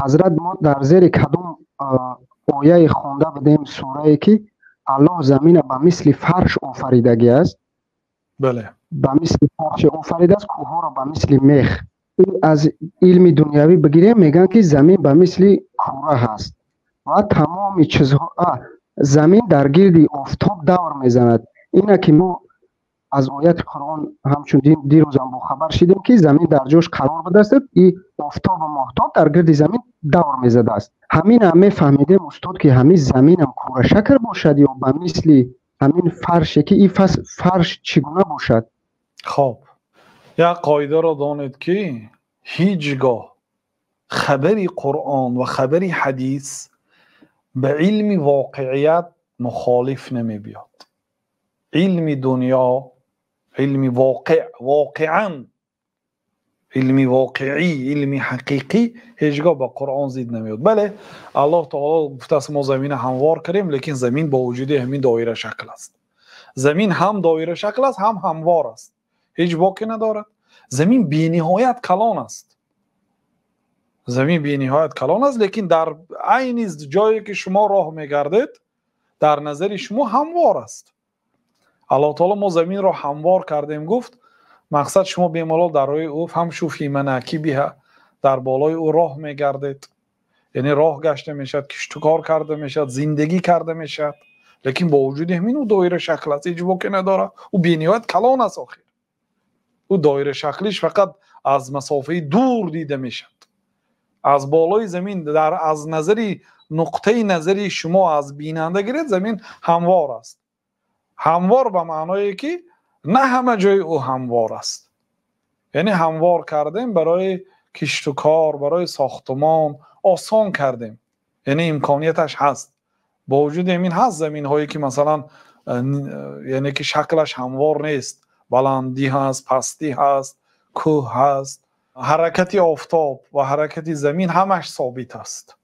حضرت ما در زیر کدوم آیه خوانده بودیم سوره که الله زمین به مثل فرش آفریدگی است؟ بله. به مثل فرش آفریده است، کوه را به مثل میخ. این از علم دنیاوی بگیریم میگن که زمین به مثل کوره هست و تمام چیزها زمین در گرد آفتاب دور میزند. اینه که ما از آیات قرآن همچون دیروز هم با خبر شدیم که زمین در جاش قرار بوده است، این آفتاب و ماهتاب در گرد زمین دور میزده است. همین همه فهمیدیم استاد که همین زمین هم کوره شکل باشد یا به مثل همین فرشه که این فرش چگونه باشد؟ خب یک قاعده را دانید که هیچگاه خبری قرآن و خبری حدیث به علم واقعیت مخالف نمی بیاد. علم دنیا، علم واقعا علمی واقعی، علمی حقیقی هیچگاه با قرآن زید نمیاد. بله الله تعالی گفته است ما زمین هموار کردیم، لیکن زمین با وجود همین دایره شکل است. زمین هم دایره شکل است هم هموار است، هیچ باکی ندارد. زمین بی نهایت کلان است. زمین بی نهایت کلان است، لیکن در عین جایی که شما راه میگردید در نظر شما هموار است. الله تعالی ما زمین را هموار کردیم گفت مقصد شما بیمالال در روی او همشو فی مناکبها، در بالای او راه میگردید، یعنی راه گشته میشد، کشت و کار کرده میشد، زندگی کرده میشد، لیکن با وجود همین او دایره شکل است، هیچ باکی نداره. او بی نهایت کلان است. آخر او دایره شکلیش فقط از مسافه دور دیده میشد. از بالای زمین از نظری نقطه نظری شما از بیننده گیرید زمین هموار است. هموار به معنای که نه همه جای او هموار است، یعنی هموار کردیم برای کشت و کار، برای ساختمان آسان کردیم، یعنی امکانیتش هست. با وجود همین هست زمین هایی که مثلا یعنی که شکلش هموار نیست، بلندی هست، پستی هست، کوه هست. حرکت آفتاب و حرکت زمین همش ثابت است.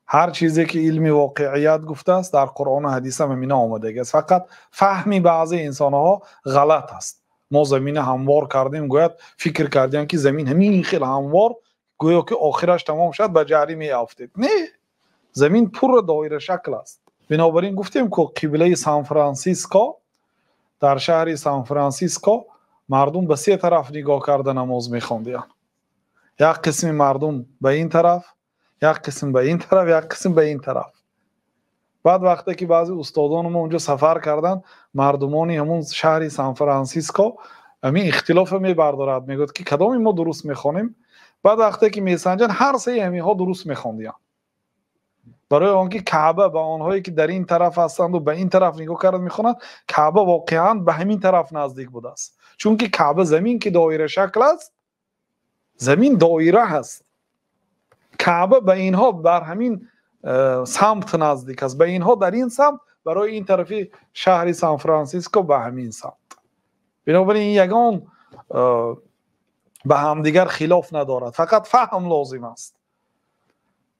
هر چیزی که علم واقعیت گفته است در قرآن و حدیث هم همینا آمده است. فقط فهمی بعضی انسان ها غلط است. ما زمین هموار کردیم، گویا فکر کردیم که زمین همین خیلی هموار گویا که آخرش تمام شد به جری می افتید. نه، زمین پر دایره شکل است. بنابراین گفتیم که قبله سان فرانسیسکو، در شهر سان فرانسیسکو مردم به سه طرف نگاه کرده نماز می‌خواندند. یک قسم مردم به این طرف، یک قسم به این طرف، یک قسم به این طرف. بعد وقتی که بعضی استادان ما اونجا سفر کردن، مردمانی همون شهر سان فرانسیسکو همین اختلاف میبردارد، میگوید که کدام ما درست میخوانیم. بعد وقتی که میسنجن هر سه همین ها درست میخوندیان، برای آنکه کعبه به آنهایی که در این طرف هستند و به این طرف نگاه کرد میخوانند، کعبه واقعا به همین طرف نزدیک بوده است. چون که کعبه زمین که دایره شکل است، زمین دایره هست، کعبه به اینها بر همین سمت نزدیک است، به اینها در این سمت، برای این طرفی شهر سان فرانسیسکو به همین سمت. بنابراین یگان به همدیگر خلاف ندارد، فقط فهم لازم است.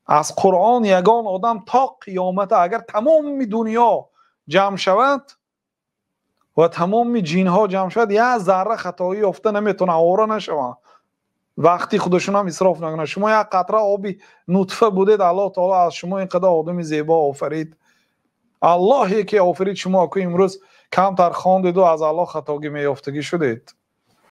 از قرآن یگان آدم تا قیامت اگر تمام دنیا جمع شود و تمام جین ها جمع شود، یه ذره خطایی افته نمیتونه آوره نشود، وقتی خودشون هم اسراف نکنه. شما یک قطره آبی نطفه بودید، الله تعالی از شما اینقدر آدم زیبا آفرید. اللهی که آفرید شما که امروز کمتر خواندید و از الله خطاگی میافتگی شدید.